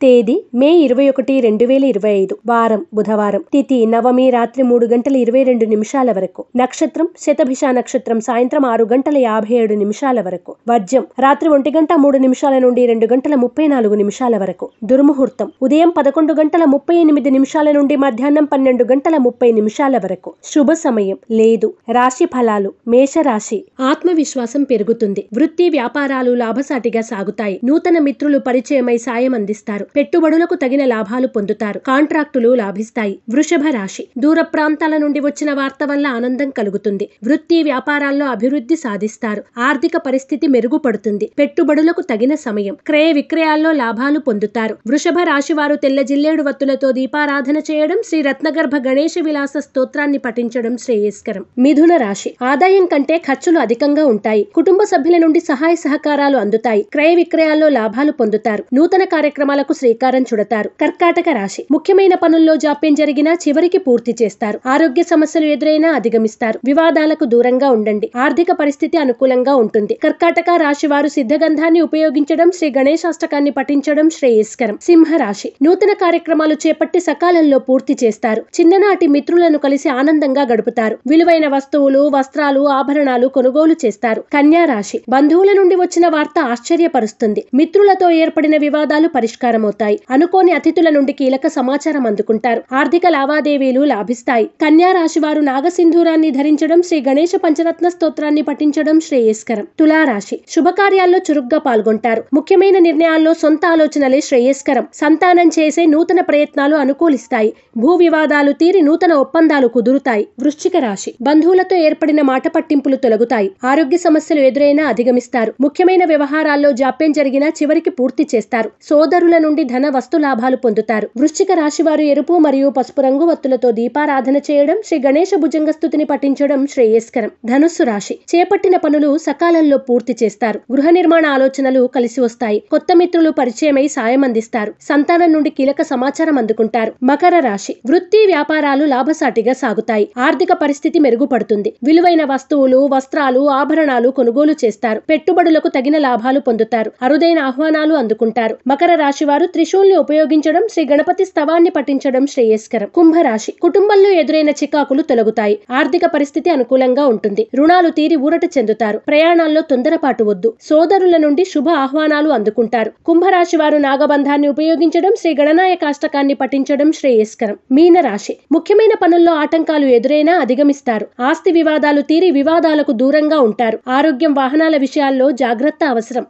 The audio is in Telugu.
తేదీ మే 21, 2025 వారం బుధవారం. తిథి నవమి రాత్రి 3:22 వరకు. నక్షత్రం శతభిష నక్షత్రం సాయంత్రం 6:57 వరకు. వర్జ్యం రాత్రి 1:03 నుండి 2:34 వరకు. దుర్ముహూర్తం ఉదయం 11:38 నుండి మధ్యాహ్నం 12:30 వరకు. శుభ సమయం లేదు. రాశి ఫలాలు. మేషరాశి. ఆత్మవిశ్వాసం పెరుగుతుంది. వృత్తి వ్యాపారాలు లాభసాటిగా సాగుతాయి. నూతన మిత్రులు పరిచయమై సాయం అందిస్తారు. పెట్టుబడులకు తగిన లాభాలు పొందుతారు. కాంట్రాక్టులు లాభిస్తాయి. వృషభ రాశి. దూర ప్రాంతాల నుండి వచ్చిన వార్త వల్ల ఆనందం కలుగుతుంది. వృత్తి వ్యాపారాల్లో అభివృద్ధి సాధిస్తారు. ఆర్థిక పరిస్థితి మెరుగుపడుతుంది. పెట్టుబడులకు తగిన సమయం. క్రయ విక్రయాల్లో లాభాలు పొందుతారు. వృషభ రాశి వారు తెల్ల జిల్లేడు వత్తులతో దీపారాధన చేయడం, శ్రీ రత్నగర్భ గణేశ విలాస స్తోత్రాన్ని పఠించడం శ్రేయస్కరం. మిథున రాశి. ఆదాయం కంటే ఖర్చులు అధికంగా ఉంటాయి. కుటుంబ సభ్యుల నుండి సహాయ సహకారాలు అందుతాయి. క్రయ విక్రయాల్లో లాభాలు పొందుతారు. నూతన కార్యక్రమాలకు శ్రీకారం చుడతారు. కర్కాటక రాశి. ముఖ్యమైన పనుల్లో జాప్యం జరిగినా చివరికి పూర్తి చేస్తారు. ఆరోగ్య సమస్యలు ఎదురైనా అధిగమిస్తారు. వివాదాలకు దూరంగా ఉండండి. ఆర్థిక పరిస్థితి అనుకూలంగా ఉంటుంది. కర్కాటక రాశి వారు సిద్ధగంధాన్ని ఉపయోగించడం, శ్రీ గణేశాష్టకాన్ని పఠించడం శ్రేయస్కరం. సింహరాశి. నూతన కార్యక్రమాలు చేపట్టి సకాలంలో పూర్తి చేస్తారు. చిన్ననాటి మిత్రులను కలిసి ఆనందంగా గడుపుతారు. విలువైన వస్తువులు, వస్త్రాలు, ఆభరణాలు కొనుగోలు చేస్తారు. కన్యా రాశి. బంధువుల నుండి వచ్చిన వార్త ఆశ్చర్యపరుస్తుంది. మిత్రులతో ఏర్పడిన వివాదాలు పరిష్కారమవుతాయి. అనుకోని అతిథుల నుండి కీలక సమాచారం అందుకుంటారు. ఆర్థిక లావాదేవీలు లాభిస్తాయి. కన్యా రాశి వారు నాగసింధూరాన్ని ధరించడం, శ్రీ గణేశ పంచరత్న స్తోత్రాన్ని పఠించడం శ్రేయస్కరం. తులారాశి. శుభకార్యాల్లో చురుగ్గా పాల్గొంటారు. ముఖ్యమైన నిర్ణయాల్లో సొంత ఆలోచనలే శ్రేయస్కరం. సంతానం చేసే నూతన ప్రయత్నాలు అనుకూలిస్తాయి. భూ వివాదాలు తీరి నూతన ఒప్పందాలు కుదురుతాయి. వృశ్చిక రాశి. బంధువులతో ఏర్పడిన మాట పట్టింపులు తొలగుతాయి. ఆరోగ్య సమస్యలు ఎదురైనా అధిగమిస్తారు. ముఖ్యమైన వ్యవహారాల్లో జాప్యం జరిగినా చివరికి పూర్తి చేస్తారు. సోదరుల నుండి ధన వస్తు లాభాలు పొందుతారు. వృశ్చిక రాశి వారు ఎరుపు మరియు పసుపు రంగు వత్తులతో దీపారాధన చేయడం, శ్రీ గణేశ భుజంగ స్తుతిని పఠించడం శ్రేయస్కరం. ధనుస్సు రాశి. చేపట్టిన పనులు సకాలంలో పూర్తి చేస్తారు. గృహ నిర్మాణ ఆలోచనలు కలిసి వస్తాయి. కొత్త మిత్రులు పరిచయమై సాయం అందిస్తారు. సంతానం నుండి కీలక సమాచారం అందుకుంటారు. మకర రాశి. వృత్తి వ్యాపారాలు లాభసాటిగా సాగుతాయి. ఆర్థిక పరిస్థితి మెరుగుపడుతుంది. విలువైన వస్తువులు, వస్త్రాలు, ఆభరణాలు కొనుగోలు చేస్తారు. పెట్టుబడులకు తగిన లాభాలు పొందుతారు. అరుదైన ఆహ్వానాలు అందుకుంటారు. మకర రాశి వారు త్రిశూల్ని ఉపయోగించడం, శ్రీ గణపతి స్తవాన్ని పఠించడం శ్రేయస్కరం. కుంభరాశి. కుటుంబంలో ఎదురైన చికాకులు తొలగుతాయి. ఆర్థిక పరిస్థితి అనుకూలంగా ఉంటుంది. రుణాలు తీరి ఊరట చెందుతారు. ప్రయాణాల్లో తొందరపాటు వద్దు. సోదరుల నుండి శుభ ఆహ్వానాలు అందుకుంటారు. కుంభరాశి వారు నాగబంధాన్ని ఉపయోగించడం, శ్రీ గణనాయకాష్టకాన్ని పఠించడం శ్రేయస్కరం. మీనరాశి. ముఖ్యమైన పనుల్లో ఆటంకాలు ఎదురైనా అధిగమిస్తారు. ఆస్తి వివాదాలు తీరి వివాదాలకు దూరంగా ఉంటారు. ఆరోగ్యం, వాహనాల విషయాల్లో జాగ్రత్త అవసరం.